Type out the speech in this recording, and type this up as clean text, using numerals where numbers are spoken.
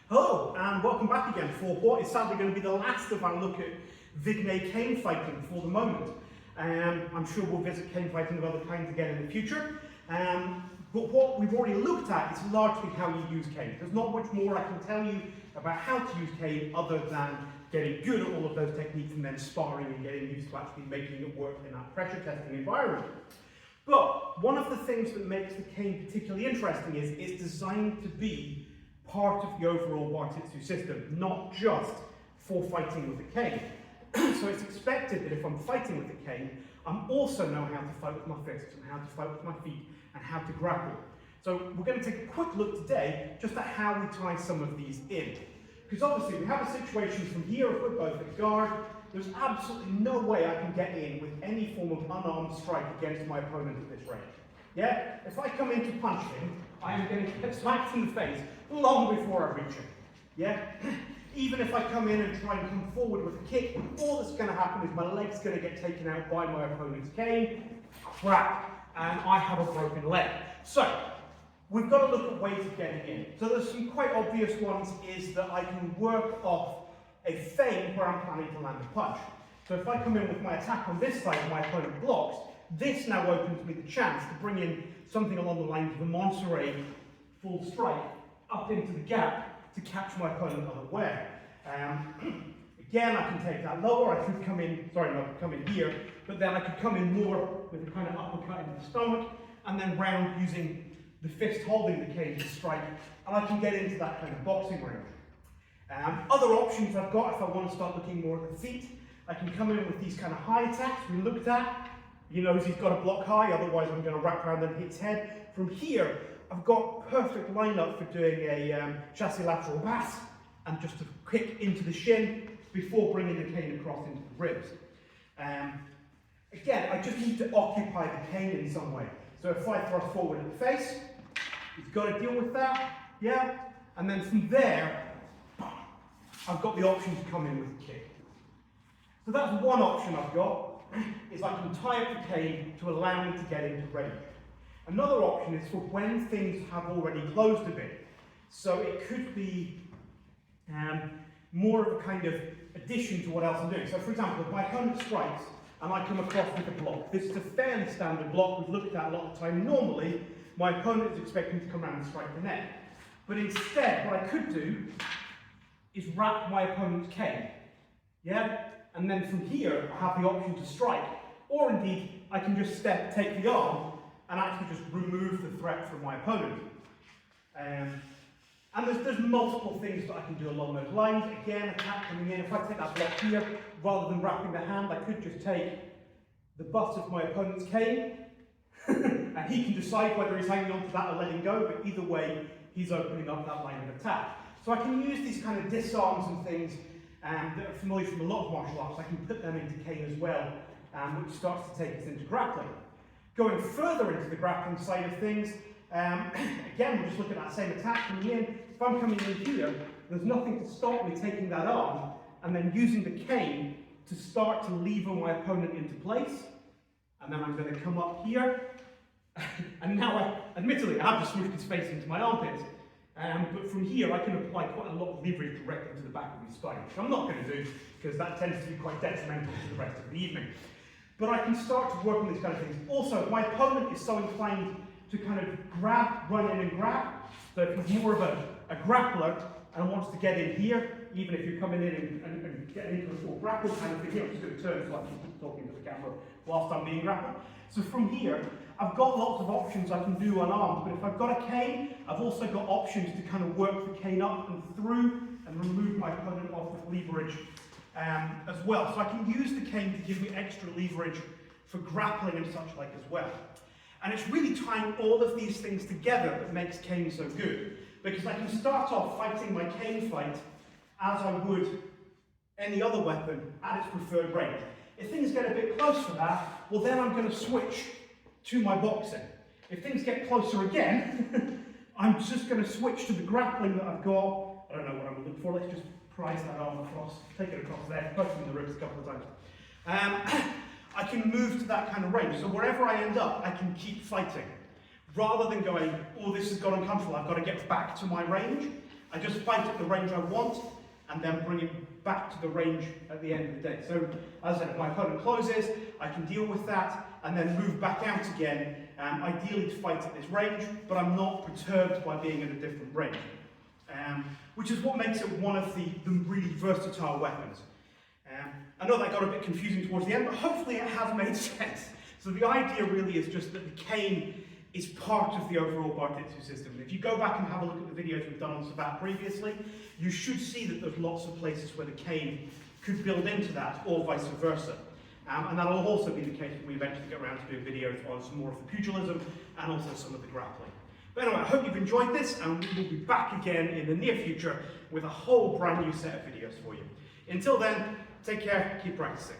Hello, and welcome back again for what is sadly going to be the last of our look at Vigny cane fighting for the moment. I'm sure we'll visit cane fighting of other kinds again in the future. But what we've already looked at is largely how you use cane. There's not much more I can tell you about how to use cane other than getting good at all of those techniques and then sparring and getting used to actually making it work in that pressure testing environment. But one of the things that makes the cane particularly interesting is it's designed to be part of the overall Bartitsu system, not just for fighting with the cane. So it's expected that if I'm fighting with the cane, I'm also know how to fight with my fists and how to fight with my feet and how to grapple. So we're going to take a quick look today just at how we tie some of these in. Because obviously we have a situation from here, if we're both at guard, there's absolutely no way I can get in with any form of unarmed strike against my opponent at this range. Yeah? If I come in to punch him, I am going to get smacked in the face long before I reach him. Yeah? Even if I come in and try and come forward with a kick, all that's going to happen is my leg's going to get taken out by my opponent's cane. Crap! And I have a broken leg. So, we've got to look at ways of getting in. So there's some quite obvious ones is that I can work off a feint where I'm planning to land a punch. So if I come in with my attack on this side and my opponent blocks, this now opens me the chance to bring in something along the lines of a Monterey full strike up into the gap to catch my opponent unaware. Again, I can take that lower, I could come in, come in here, but then I could come in more with a kind of uppercut into the stomach, and then round using the fist holding the cane to strike, and I can get into that kind of boxing range. Other options I've got, if I want to start looking more at the feet, I can come in with these kind of high attacks we looked at. He knows he's got to block high, otherwise I'm going to wrap around and hit his head. From here, I've got perfect lineup for doing a chassis lateral BAF, and just a kick into the shin before bringing the cane across into the ribs. Again, I just need to occupy the cane in some way. So if I thrust forward at the face, he's got to deal with that, yeah? And then from there, I've got the option to come in with a kick. So that's one option I've got, is I can tie up the cane to allow me to get into range. Another option is for when things have already closed a bit. So it could be more of a kind of addition to what else I'm doing. So for example, if my opponent strikes and I come across with a block, this is a fairly standard block we've looked at a lot of the time. Normally, my opponent is expecting to come around and strike the neck. But instead, what I could do is wrap my opponent's cane. Yeah? And then from here, I have the option to strike. Or indeed, I can just take the arm and actually just remove the threat from my opponent. And there's multiple things that I can do along those lines. Again, attack coming in. If I take that block here, rather than wrapping the hand, I could just take the butt of my opponent's cane, and he can decide whether he's hanging on to that or letting go, but either way, he's opening up that line of attack. So I can use these kind of disarms and things that are familiar from a lot of martial arts. I can put them into cane as well, which starts to take us into grappling. Going further into the grappling side of things, again, we'll just look at that same attack coming in. If I'm coming in here, there's nothing to stop me taking that arm and then using the cane to start to lever my opponent into place. And then I'm going to come up here. And now, admittedly, I have just smoothed his face into my armpits. But from here, I can apply quite a lot of leverage directly to the back of his spine, which I'm not going to do because that tends to be quite detrimental to the rest of the evening. But I can start to work on these kind of things. Also, if my opponent is so inclined to kind of grab, run in and grab, so if he's more of a grappler and wants to get in here, even if you're coming in and getting into a full grapple kind of thing, here, I'm just going to turn so I can keep talking to the camera whilst I'm being grappled. So from here, I've got lots of options I can do unarmed, but if I've got a cane, I've also got options to kind of work the cane up and through and remove my opponent off with leverage as well. So I can use the cane to give me extra leverage for grappling and such like as well. And it's really tying all of these things together that makes cane so good. Because I can start off fighting my cane fight as I would any other weapon at its preferred range. If things get a bit close for that, well then I'm going to switch to my boxing. If things get closer again, I'm just going to switch to the grappling that I've got. I don't know what I'm looking for. Let's just prise that arm across, take it across there, poke him in the ribs a couple of times. I can move to that kind of range. So wherever I end up, I can keep fighting. Rather than going, oh, this has got uncomfortable, I've got to get back to my range. I just fight at the range I want, and then bring it back to the range at the end of the day. So, as I said, if my opponent closes, I can deal with that, and then move back out again, ideally to fight at this range, but I'm not perturbed by being at a different range. Which is what makes it one of the really versatile weapons. I know that got a bit confusing towards the end, but hopefully it has made sense. So the idea really is just that the cane is part of the overall Bartitsu system. If you go back and have a look at the videos we've done on Sabat previously, you should see that there's lots of places where the cane could build into that, or vice versa. And that'll also be the case when we eventually get around to doing videos on some more of the pugilism and also some of the grappling. But anyway, I hope you've enjoyed this, and we will be back again in the near future with a whole brand new set of videos for you. Until then, take care, keep practicing.